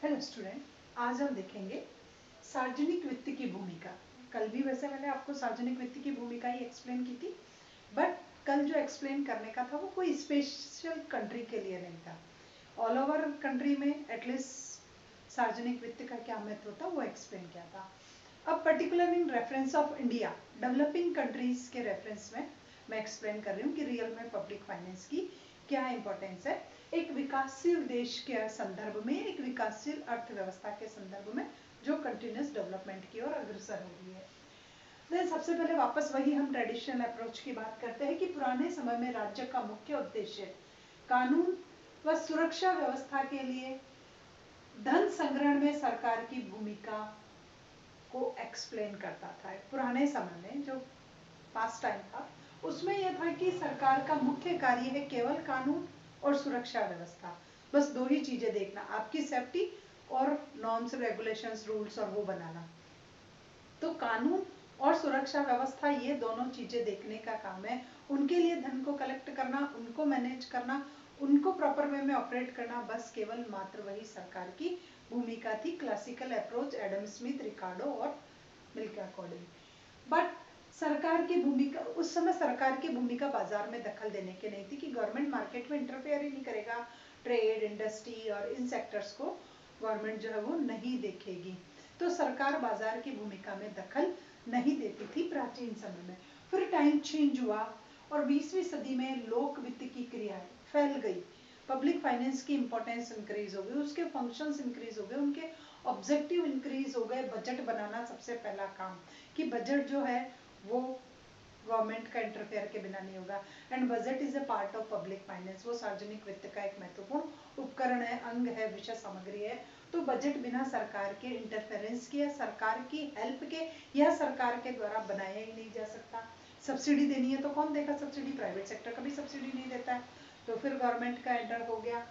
Hello student, आज हम देखेंगे सार्वजनिक वित्त की भूमिका। कल भी वैसे मैंने आपको सार्वजनिक वित्त की भूमिका ही एक्सप्लेन की थी, बट कल जो एक्सप्लेन करने का था वो कोई स्पेशल कंट्री के लिए नहीं था। ऑल ओवर कंट्री में एटलीस्ट सार्वजनिक वित्त का क्या महत्व था वो एक्सप्लेन किया था। अब particular in reference of India, developing countries के रेफरेंस में मैं एक्सप्लेन कर रही हूँ कि रियल में पब्लिक फाइनेंस की क्या इंपॉर्टेंस है एक विकासशील देश के संदर्भ में, एक विकासशील अर्थव्यवस्था के संदर्भ में जो कंटिन्यूस डेवलपमेंट की ओर अग्रसर हो रही है। देन सबसे पहले वापस वही हम ट्रेडिशनल अप्रोच की बात करते हैं कि पुराने समय में राज्य का मुख्य उद्देश्य कानून व सुरक्षा व्यवस्था के लिए धन संग्रहण में सरकार की भूमिका को एक्सप्लेन करता था। पुराने समय में जो पास्ट टाइम था उसमें यह था कि सरकार का मुख्य कार्य है केवल कानून और सुरक्षा व्यवस्था, बस दो ही चीजें देखना, आपकी सेफ्टी और नॉर्म्स रेगुलेशंस रूल्स और वो बनाना। तो कानून और सुरक्षा व्यवस्था ये दोनों चीजें देखने का काम है, उनके लिए धन को कलेक्ट करना, उनको मैनेज करना, उनको प्रॉपर वे में ऑपरेट करना, बस केवल मात्र वही सरकार की भूमिका थी। क्लासिकल अप्रोच एडम स्मिथ, रिकार्डो और मिल के अकॉर्डिंग। बट सरकार की भूमिका उस समय सरकार की भूमिका बाजार में दखल देने की नहीं थी कि गवर्नमेंट मार्केट में इंटरफेयर ही नहीं करेगा, ट्रेड इंडस्ट्री और इन सेक्टर्स को गवर्नमेंट जो है वो नहीं देखेगी, तो सरकार बाजार की भूमिका में दखल नहीं देती थी प्राचीन समय में। फिर टाइम चेंज हुआ और 20वीं सदी में लोक वित्त की क्रियाएं फैल गई, पब्लिक फाइनेंस की इंपॉर्टेंस इंक्रीज हो गई, उसके फंक्शंस इंक्रीज हो गए, उनके ऑब्जेक्टिव इंक्रीज हो गए। बजट बनाना सबसे पहला काम कि बजट जो है वो गवर्नमेंट का इंटरफेयर के बिना नहीं होगा, and budget is a part of public finance, वो सार्वजनिक वित्त का एक महत्वपूर्ण उपकरण है, अंग है, विषय सामग्री है। तो बजट बिना सरकार के इंटरफेरेंस के या सरकार की हेल्प के या सरकार के द्वारा बनाया ही नहीं जा सकता। सब्सिडी देनी है तो कौन देगा सब्सिडी, प्राइवेट सेक्टर कभी सब्सिडी नहीं देता है, तो फिर गवर्नमेंट का एंटर हो गया।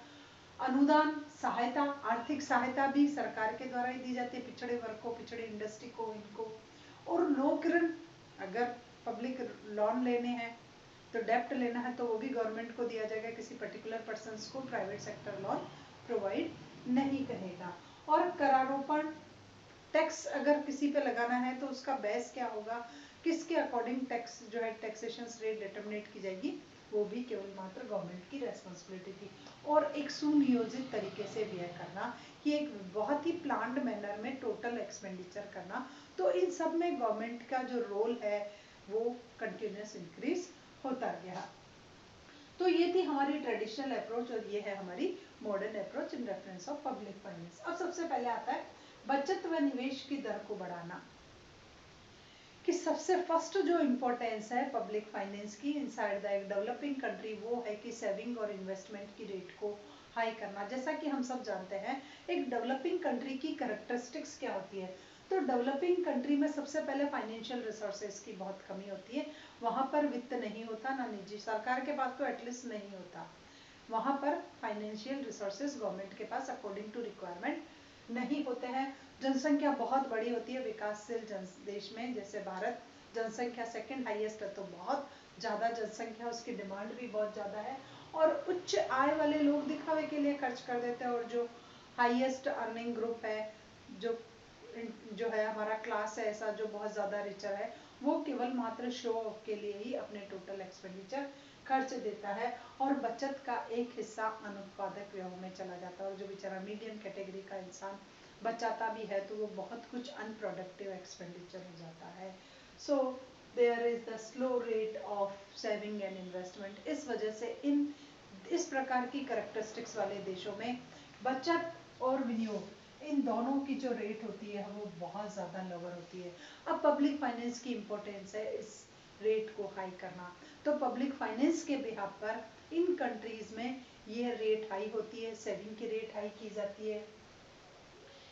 अनुदान, सहायता, आर्थिक सहायता भी सरकार के द्वारा ही दी जाती है पिछड़े वर्ग को, पिछड़े इंडस्ट्री को, इनको। और लोक ऋण, अगर पब्लिक लोन लेने हैं तो डेप्ट लेना है तो वो भी गवर्नमेंट को दिया जाएगा, किसी पर्टिकुलर पर्सन को प्राइवेट सेक्टर लोन प्रोवाइड नहीं करेगा। और करारोपण, टैक्स अगर किसी पे लगाना है तो उसका बेस क्या होगा, किसके अकॉर्डिंग टैक्स जो है टैक्सेशन रेट डिटरमिनेट की जाएगी, वो भी केवल मात्र गवर्नमेंट की रेस्पॉन्सिबिलिटी थी। और एक सुनियोजित तरीके से व्यय करना, कि एक बहुत ही प्लान्ड मैनर में टोटल एक्सपेंडिचर करना, तो इन सब में गवर्नमेंट का जो रोल है वो कंटिन्यूस इंक्रीज होता गया। तो ये थी हमारी ट्रेडिशनल अप्रोच और ये है हमारी modern approach in reference of public finance. अब सबसे पहले आता है बचत व निवेश की दर को बढ़ाना, कि सबसे फर्स्ट जो इम्पोर्टेंस है पब्लिक फाइनेंस की इनसाइड द एक डेवलपिंग कंट्री वो है कि सेविंग और इन्वेस्टमेंट की रेट को हाई करना। जैसा कि हम सब जानते हैं एक डेवलपिंग कंट्री की कैरेक्टरिस्टिक्स क्या होती है, तो डेवलपिंग कंट्री में सबसे पहले फाइनेंशियल रिसोर्सेज की बहुत कमी होती है, वहाँ पर वित्त नहीं होता, ना निजी सरकार के पास तो एटलीस्ट नहीं होता, वहाँ पर फाइनेंशियल रिसोर्सेज गवर्नमेंट के पास अकॉर्डिंग टू रिक्वायरमेंट नहीं होते हैं। जनसंख्या बहुत बड़ी होती है विकासशील देश में, जैसे भारत जनसंख्या सेकंड हाईएस्ट है, तो बहुत ज़्यादा जनसंख्या, उसकी डिमांड भी बहुत ज़्यादा है, और उच्च आय वाले लोग दिखावे के लिए खर्च कर देते हैं, और जो हाईएस्ट अर्निंग ग्रुप है, जो जो है हमारा क्लास है ऐसा जो बहुत ज़्यादा रिचर है, वो केवल मात्र शो ऑफ के लिए ही अपने टोटल एक्सपेंडिचर खर्च देता है, और बचत का एक हिस्सा अनुत्पादक व्यय में चला जाता है, और जो बेचारा मीडियम कैटेगरी का इंसान बचाता भी है तो वो बहुत कुछ अनप्रोडक्टिव एक्सपेंडिचर हो जाता है। So there is the slow rate of saving and investment. इस वजह से इस प्रकार की करेक्टरिस्टिक्स वाले देशों में बचत और विनियोग इन दोनों की जो रेट होती है वो बहुत ज़्यादा लोअर होती है। अब पब्लिक फाइनेंस की इम्पोर्टेंस है इस रेट को हाई करना, तो पब्लिक फाइनेंस के बिहाफ पर इन कंट्रीज में ये रेट हाई होती है, सेविंग की रेट हाई की जाती है,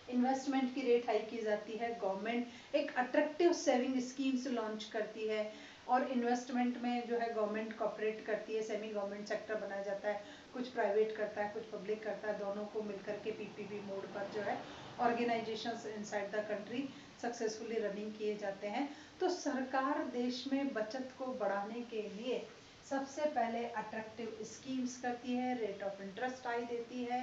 इन्वेस्टमेंट की रेट हाई की जाती है, गवर्नमेंट एक अट्रैक्टिव सेविंग स्कीम्स लॉन्च करती है, और इन्वेस्टमेंट में जो है गवर्नमेंट कॉपरेट करती है, सेमी गवर्नमेंट सेक्टर बनाया जाता है, कुछ प्राइवेट करता है कुछ पब्लिक करता है, दोनों को मिलकर के पीपीपी मोड पर जो है organisations inside the country successfully running किए जाते हैं। तो सरकार देश में बचत को बढ़ाने के लिए सबसे पहले अट्रैक्टिव स्कीम्स करती है, रेट ऑफ इंटरेस्ट हाई देती है,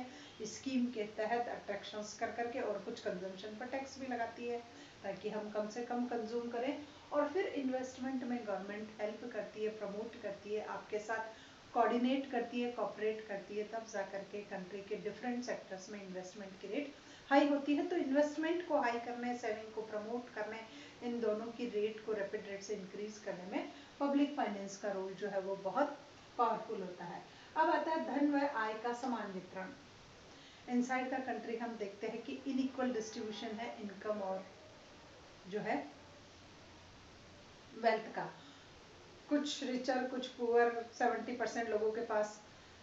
स्कीम के तहत अट्रैक्शंस कर करके, और कुछ कंजम्पशन पर टैक्स भी लगाती है ताकि हम कम से कम कंज्यूम करें। और फिर इन्वेस्टमेंट में गवर्नमेंट हेल्प करती है, प्रमोट करती है, आपके साथ कोऑर्डिनेट करती है, कॉपरेट करती है, तब जा करके कंट्री के डिफरेंट सेक्टर्स में इन्वेस्टमेंट की रेट हाई होती है। तो इन्वेस्टमेंट को हाई करने, सेविंग को प्रमोट करने, इन दोनों की रेट को रैपिड रेट से इंक्रीज करने में पब्लिक फाइनेंस का रोल जो है वो बहुत पावरफुल होता है। अब आता है धन व आय का समान वितरण। इनसाइड द कंट्री हम देखते हैं कि इनइक्वल डिस्ट्रीब्यूशन है इनकम और जो है वेल्थ का। कुछ रिचर, कुछ पुअर, 70% लोगों के पास,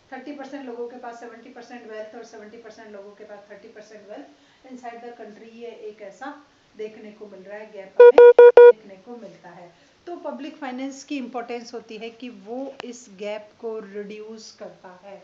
30% लोगों के पास 70% वेल्थ और 70% लोगों के पास 30% वेल्थ। इनसाइड द कंट्री ये एक ऐसा देखने को मिल रहा है, गैप हमें देखने को मिलता है। तो पब्लिक फाइनेंस की इम्पोर्टेंस होती है कि वो इस गैप को रिड्यूस करता है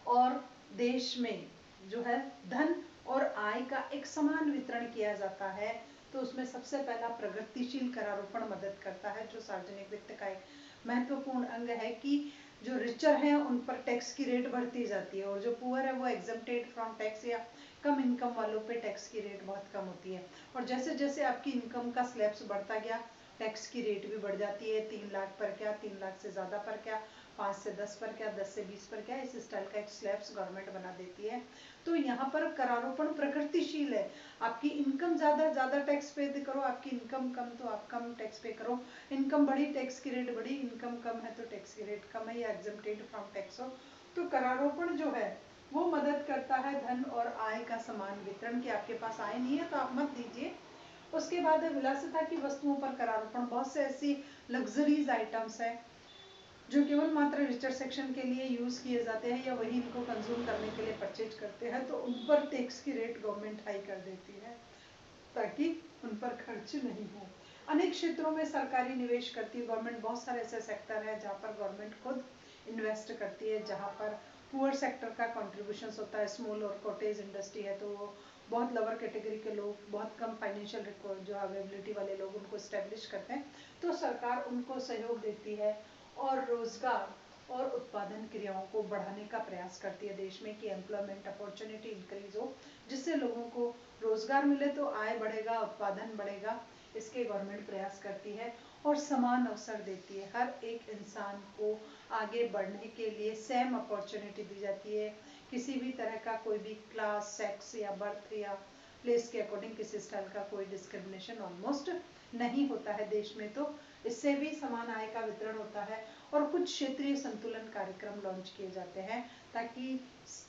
और देश में जो है धन और आय का एक समान वितरण किया जाता है। तो उसमें सबसे पहला प्रगतिशील करारोपण मदद करता है, जो सार्वजनिक वित्त का एक महत्वपूर्ण अंग है कि जो रिचर हैं उन पर टैक्स की रेट बढ़ती जाती है और जो पुअर है वो एग्जम्प्टेड फ्रॉम टैक्स, या कम इनकम वालों पे टैक्स की रेट बहुत कम होती है। और जैसे जैसे आपकी इनकम का स्लैब्स बढ़ता गया, टैक्स की रेट भी बढ़ जाती है। 3 लाख पर क्या, 3 लाख से ज़्यादा पर क्या, 5 से 10 पर क्या, 10 से 20 पर क्या, इस स्टाइल का एक स्लैब्स गवर्नमेंट बना देती है। तो यहाँ पर करारोपण प्रगतिशील है। आपकी इनकम ज़्यादा टैक्स पे करो, आपकी इनकम कम तो आप कम टैक्स पे करो। इनकम बढ़ी, टैक्स की रेट बढ़ी, इनकम कम है तो टैक्स की रेट कम है या एग्जम्प्टेड फ्रॉम टैक्स हो। तो करारोपण जो है वो मदद करता है धन और आय का समान वितरण, की आपके पास आय नहीं है तो आप मत दीजिए। उसके बाद है विलासिता की वस्तुओं पर करारोपण। बहुत से ऐसी लग्जरीज आइटम्स हैं जो केवल मात्र रिचर सेक्शन के लिए यूज किए जाते हैं या वही इनको कंज्यूम करने के लिए परचेज करते हैं, तो उन पर टैक्स की रेट गवर्नमेंट हाई कर देती है ताकि उन पर खर्च नहीं हो। अनेक क्षेत्रों में सरकारी निवेश करती है गवर्नमेंट। बहुत सारे ऐसे सेक्टर है जहाँ पर गवर्नमेंट खुद इन्वेस्ट करती है, जहाँ पर पुअर सेक्टर का कॉन्ट्रीब्यूशन होता है। स्मॉल और कॉटेज इंडस्ट्री है तो वो बहुत लोअर कैटेगरी के लोग, बहुत कम फाइनेंशियल जो अवेलेबिलिटी वाले लोग उनको स्टैब्लिश करते हैं, तो सरकार उनको सहयोग देती है और रोजगार और उत्पादन क्रियाओं को बढ़ाने का प्रयास करती है देश में, कि एम्प्लॉयमेंट अपॉर्चुनिटी इंक्रीज हो, जिससे लोगों को रोजगार मिले तो आय बढ़ेगा, उत्पादन बढ़ेगा। इसके गवर्नमेंट प्रयास करती है और समान अवसर देती है। हर एक इंसान को आगे बढ़ने के लिए सेम अपॉर्चुनिटी दी जाती है। किसी भी तरह का कोई भी क्लास, सेक्स या बर्थ या प्लेस के अकॉर्डिंग किसी स्टाइल का कोई डिस्क्रिमिनेशन ऑलमोस्ट नहीं होता है देश में। तो इससे भी समान आय का वितरण होता है और कुछ क्षेत्रीय संतुलन कार्यक्रम लॉन्च किए जाते हैं ताकि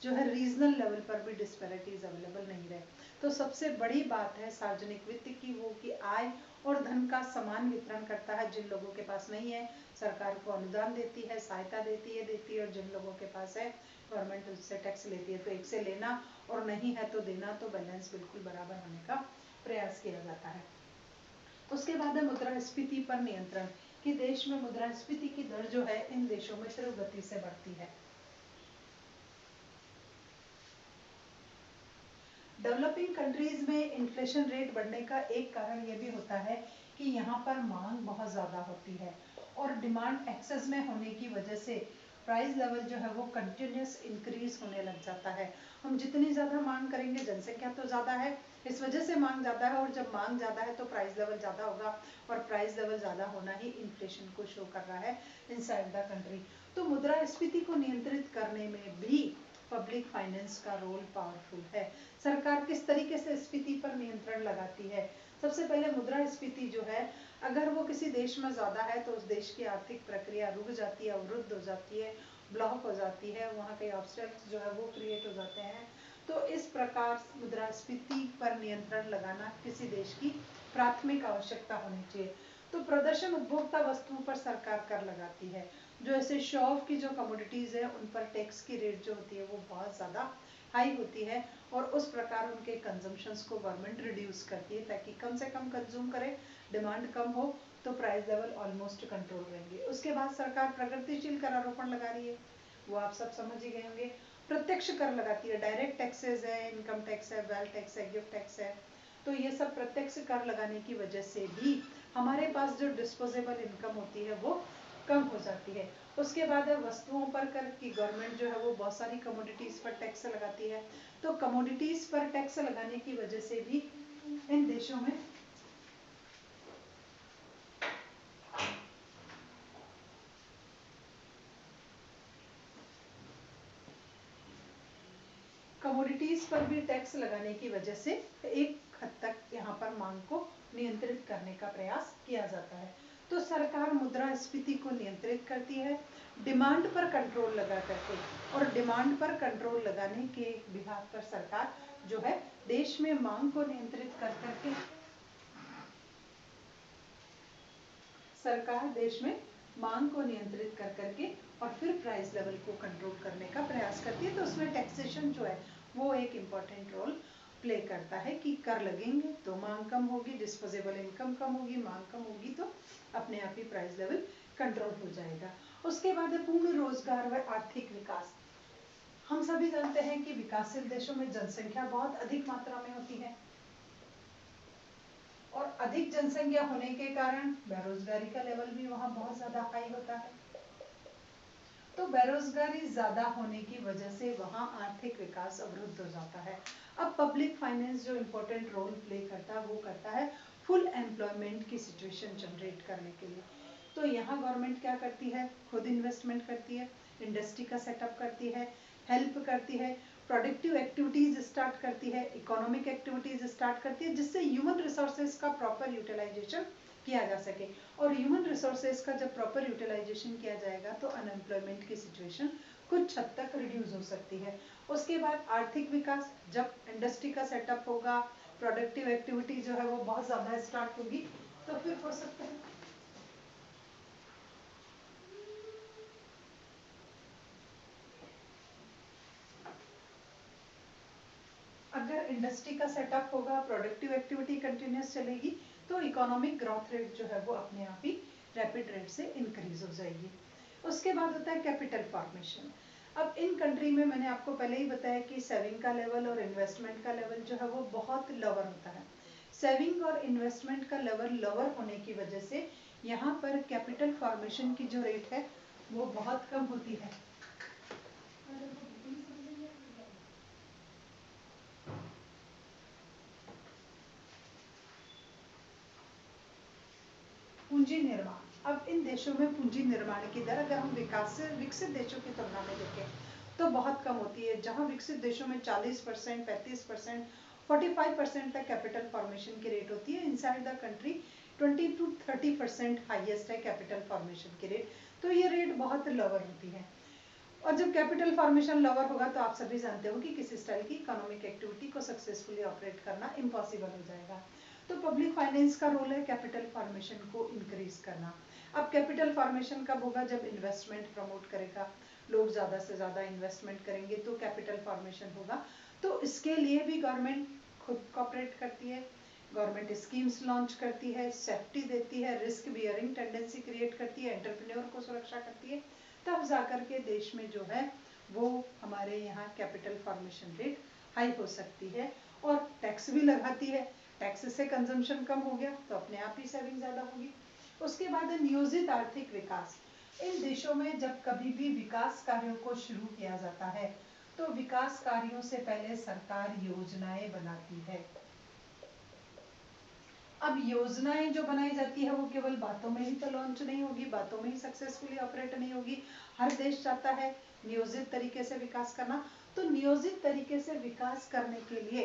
जो है रीजनल लेवल पर भी डिस्पैरिटीज अवेलेबल नहीं रहे। तो सबसे बड़ी बात है सार्वजनिक वित्त की वो कि आय और धन का समान वितरण करता है। जिन लोगों के पास नहीं है सरकार को अनुदान देती है, सहायता देती है, और जिन लोगों के पास है गवर्नमेंट उससे टैक्स लेती है। तो एक से लेना और नहीं है तो देना, तो बैलेंस बिल्कुल बराबर होने का प्रयास किया जाता है। उसके बाद है मुद्रास्फीति पर नियंत्रण, कि देश में मुद्रास्फीति की दर जो है इन देशों में तीव्र गति से बढ़ती है। डेवलपिंग कंट्रीज में इन्फ्लेशन रेट बढ़ने का एक कारण यह भी होता है कि यहाँ पर मांग बहुत ज़्यादा होती है और डिमांड एक्सेस में होने की वजह से प्राइस लेवल जो है वो कंटिन्यूस इंक्रीज होने लग जाता है। हम जितनी ज़्यादा मांग करेंगे, जनसंख्या तो ज़्यादा है, इस वजह से मांग ज़्यादा है, और जब मांग ज़्यादा है तो प्राइस लेवल ज़्यादा होगा, और प्राइस लेवल ज़्यादा होना ही इन्फ्लेशन को शो कर रहा है इनसाइड द कंट्री। तो मुद्रास्फीति को नियंत्रित करने में भी पब्लिक फाइनेंस का रोल पावरफुल है। सरकार किस तरीके से स्फीति पर नियंत्रण लगाती है? सबसे पहले मुद्रास्फीति जो है, अगर वो किसी देश में ज़्यादा है तो उस देश की आर्थिक प्रक्रिया रुक जाती है, अवरुद्ध हो जाती है, ब्लॉक हो जाती है, वहाँ के ऑब्स्टेकल्स जो है वो क्रिएट हो जाते हैं। तो इस प्रकार मुद्रास्फीति पर नियंत्रण लगाना किसी देश की प्राथमिक आवश्यकता होनी चाहिए। तो प्रदर्शन उपभोक्ता वस्तुओं पर सरकार कर लगाती है। जो ऐसे शो ऑफ की जो कमोडिटीज़ है उन पर टैक्स की रेट जो होती है वो बहुत ज़्यादा हाई होती है, और उस प्रकार उनके कंजम्पशंस को गवर्नमेंट रिड्यूस करती है ताकि कम से कम कंज्यूम करें, डिमांड कम हो, तो प्राइस लेवल ऑलमोस्ट कंट्रोल रहेंगे। उसके बाद सरकार प्रगतिशील कर आरोपण लगा रही है, वो आप सब समझ ही गए होंगे। प्रत्यक्ष कर लगाती है, डायरेक्ट टैक्सेस है, इनकम टैक्स है, वेल्थ टैक्स है, गिफ्ट टैक्स है। तो ये सब प्रत्यक्ष कर लगाने की वजह से भी हमारे पास जो डिस्पोजेबल इनकम होती है वो कम हो जाती है। उसके बाद है वस्तुओं पर कर की गवर्नमेंट जो है वो बहुत सारी कमोडिटीज पर टैक्स लगाती है। तो कमोडिटीज पर टैक्स लगाने की वजह से भी इन देशों में कमोडिटीज पर भी टैक्स लगाने की वजह से एक हद तक यहाँ पर मांग को नियंत्रित करने का प्रयास किया जाता है। तो सरकार मुद्रास्फीति को नियंत्रित करती है डिमांड पर कंट्रोल लगा करके, और डिमांड पर कंट्रोल लगाने के बिहाफ पर सरकार जो है देश में मांग को नियंत्रित कर करके सरकार देश में मांग को नियंत्रित कर करके और फिर प्राइस लेवल को कंट्रोल करने का प्रयास करती है। तो उसमें टैक्सेशन जो है वो एक इम्पॉर्टेंट रोल प्ले करता है कि कर लगेंगे तो मांग कम होगी, डिस्पोजेबल इनकम कम होगी, मांग कम होगी तो अपने आप ही प्राइस लेवल कंट्रोल हो जाएगा। उसके बाद है पूर्ण रोजगार व आर्थिक विकास। हम सभी जानते हैं कि विकासशील देशों में जनसंख्या बहुत अधिक मात्रा में होती है और अधिक जनसंख्या होने के कारण बेरोजगारी का लेवल भी वहां बहुत ज्यादा हाई होता है। तो बेरोजगारी ज्यादा होने की वजह से वहां आर्थिक विकास अवरुद्ध हो जाता है। अब पब्लिक फाइनेंस जो इम्पोर्टेंट रोल प्ले करता है वो करता है फुल एम्प्लॉयमेंट की सिचुएशन जनरेट करने के लिए। तो यहाँ गवर्नमेंट क्या करती है, खुद इन्वेस्टमेंट करती है, इंडस्ट्री का सेटअप करती है, हेल्प करती है, प्रोडक्टिव एक्टिविटीज स्टार्ट करती है, इकोनॉमिक एक्टिविटीज स्टार्ट करती है, जिससे ह्यूमन रिसोर्सेज का प्रॉपर यूटिलाइजेशन किया जा सके। और ह्यूमन रिसोर्सेज का जब प्रॉपर यूटिलाइजेशन किया जाएगा तो अनएम्प्लॉयमेंट की सिचुएशन कुछ हद तक रिड्यूस हो सकती है। उसके बाद आर्थिक विकास, जब इंडस्ट्री का सेटअप होगा, प्रोडक्टिव एक्टिविटी जो है वो बहुत ज्यादा स्टार्ट होगी तो फिर हो सकता है अगर इंडस्ट्री का सेटअप होगा, प्रोडक्टिव एक्टिविटी कंटिन्यूस चलेगी तो इकोनॉमिक ग्रोथ रेट जो है वो अपने आप ही रैपिड रेट से इंक्रीज हो जाएगी। उसके बाद होता है कैपिटल फॉर्मेशन। अब इन कंट्री में मैंने आपको पहले ही बताया कि सेविंग का लेवल और इन्वेस्टमेंट का लेवल जो है वो बहुत लोअर होता है। सेविंग और इन्वेस्टमेंट का लेवल लोअर होने की वजह से यहाँ पर कैपिटल फॉर्मेशन की जो रेट है वो बहुत कम होती है। पूंजी निर्माण, अब इन देशों में पूंजी निर्माण की दर अगर हम विकसित देशों की तुलना में देखें तो बहुत कम होती है। जहां विकसित देशों में 40%, 35%, 45% तक कैपिटल फॉर्मेशन की रेट होती है, inside the country 20 to 30% highest है कैपिटल फॉर्मेशन की रेट। तो ये रेट बहुत लोअर होती है। और जब कैपिटल फॉर्मेशन लोअर होगा तो आप सभी जानते हो कि किसी स्टाइल की इकोनॉमिक एक्टिविटी को सक्सेसफुली ऑपरेट करना इम्पॉसिबल हो जाएगा। तो पब्लिक फाइनेंस का रोल है कैपिटल फॉर्मेशन को इंक्रीज करना। अब कैपिटल फॉर्मेशन कब होगा, जब इन्वेस्टमेंट प्रमोट करेगा, लोग ज्यादा से ज्यादा इन्वेस्टमेंट करेंगे तो कैपिटल फॉर्मेशन होगा। तो इसके लिए भी गवर्नमेंट खुद कॉपरेट करती है, गवर्नमेंट स्कीम्स लॉन्च करती है, सेफ्टी देती है, रिस्क बियरिंग टेंडेंसी क्रिएट करती है, एंटरप्रेन्योर को सुरक्षा करती है, तब जाकर के देश में जो है वो हमारे यहाँ कैपिटल फॉर्मेशन रेट हाई हो सकती है। और टैक्स भी लगाती है, टैक्स से कंजम्पशन कम हो गया तो अपने आप ही सेविंग ज्यादा होगी। उसके बाद है नियोजित आर्थिक विकास। इन देशों में जब कभी भी विकास कार्यों को शुरू किया जाता है तो विकास कार्यों से पहले सरकार योजनाएं बनाती है। अब योजनाएं जो बनाई जाती है वो केवल बातों में ही तो लॉन्च नहीं होगी, बातों में ही सक्सेसफुली ऑपरेट नहीं होगी। हर देश चाहता है नियोजित तरीके से विकास करना। तो नियोजित तरीके से विकास करने के लिए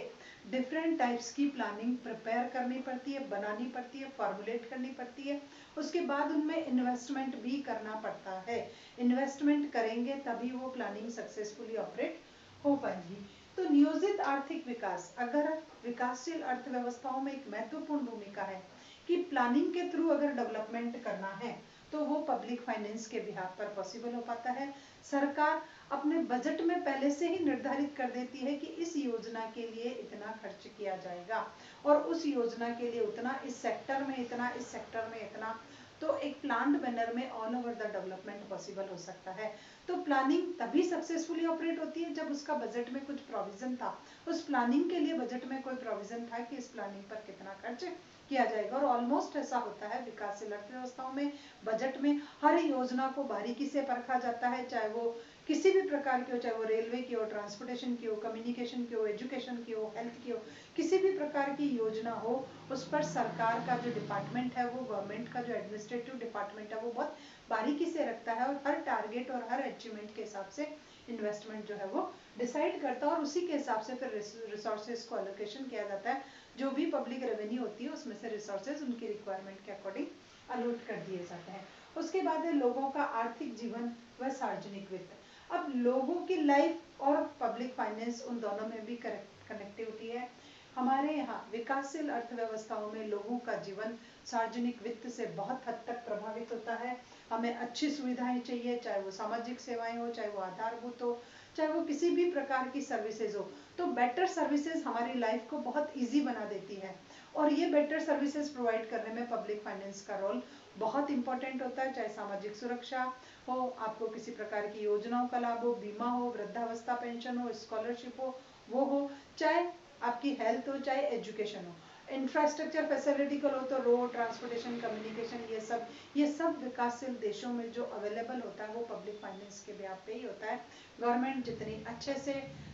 डिफरेंट टाइप्स की प्लानिंग प्रिपेयर करनी पड़ती है, बनानी पड़ती है, फॉर्मुलेट करनी पड़ती है। उसके बाद उनमें इन्वेस्टमेंट भी करना पड़ता है। इन्वेस्टमेंट करेंगे तभी वो प्लानिंग सक्सेसफुली ऑपरेट हो पाएगी। तो नियोजित आर्थिक विकास अगर विकासशील अर्थव्यवस्थाओं में एक महत्वपूर्ण भूमिका है कि प्लानिंग के थ्रू अगर डेवलपमेंट करना है तो वो पब्लिक फाइनेंस के बिहाफ पर पॉसिबल हो पाता है। सरकार अपने बजट में पहले से ही निर्धारित कर देती है कि इस योजना के लिए इतना खर्च किया जाएगा और उस योजना के लिए उतना, इस सेक्टर में इतना, इस सेक्टर में इतना। तो एक प्लान्ड मैनर में all over the development possible हो सकता है। तो प्लानिंग तभी सक्सेसफुली ऑपरेट होती है जब उसका बजट में कुछ प्रोविजन था, उस प्लानिंग के लिए बजट में कोई प्रोविजन था कि इस प्लानिंग पर कितना खर्च किया जाएगा। और ऑलमोस्ट ऐसा होता है विकासशील अर्थव्यवस्थाओं में, बजट में हर योजना को बारीकी से परखा जाता है, चाहे वो किसी भी प्रकार की हो, चाहे वो रेलवे की हो, ट्रांसपोर्टेशन की हो, कम्युनिकेशन की हो, एजुकेशन की हो, हेल्थ की हो, किसी भी प्रकार की योजना हो, उस पर सरकार का जो डिपार्टमेंट है, वो गवर्नमेंट का जो एडमिनिस्ट्रेटिव डिपार्टमेंट है, वो बहुत बारीकी से रखता है और हर टारगेट और हर अचीवमेंट के हिसाब से इन्वेस्टमेंट जो है वो डिसाइड करता है और उसी के हिसाब से फिर रिसोर्सेज को एलोकेशन किया जाता है। जो भी पब्लिक रेवेन्यू होती है उसमें से रिसोर्सेज उनकी रिक्वायरमेंट के अकॉर्डिंग अलॉट कर दिए जाते हैं। उसके बाद है लोगों का आर्थिक जीवन व सार्वजनिक वित्त। अब लोगों की लाइफ और पब्लिक फाइनेंस, उन दोनों में भी कनेक्टिविटी है। हमारे यहाँ विकासशील अर्थव्यवस्थाओं में लोगों का जीवन सार्वजनिक वित्त से बहुत हद तक प्रभावित होता है। हमें अच्छी सुविधाएं चाहिए, चाहे वो सामाजिक सेवाएं हो, चाहे वो आधारभूत हो, चाहे वो किसी भी प्रकार की सर्विसेज हो, तो बेटर सर्विसेज हमारी लाइफ को बहुत इजी बना देती है। और ये बेटर सर्विसेज प्रोवाइड करने में पब्लिक फाइनेंस का रोल बहुत इंपॉर्टेंट होता है। चाहे सामाजिक सुरक्षा हो, आपको किसी प्रकार की योजनाओं का लाभ हो, बीमा हो, वृद्धावस्था पेंशन हो, स्कॉलरशिप हो, वो हो, चाहे आपकी हेल्थ हो, चाहे एजुकेशन हो, इंफ्रास्ट्रक्चर फैसिलिटिकल हो, तो रोड, ट्रांसपोर्टेशन, कम्युनिकेशन, ये सब विकासशील देशों में जो अवेलेबल होता है वो पब्लिक फाइनेंस के ब्याह पे ही होता है। गवर्नमेंट जितनी अच्छे से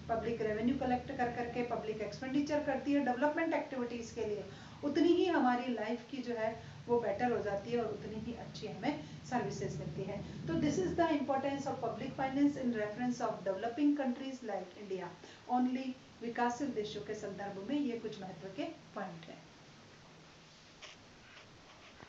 पब्लिक रेवेन्यू कलेक्ट कर करके पब्लिक एक्सपेंडिचर करती है डेवलपमेंट एक्टिविटीज के लिए, उतनी ही हमारी लाइफ की जो है वो बेटर हो जाती है और उतनी ही अच्छी हमें सर्विसेज मिलती है। तो this is the importance of public finance in reference of developing countries like India. Only विकासशील देशों के संदर्भ में ये कुछ महत्व के पॉइंट है।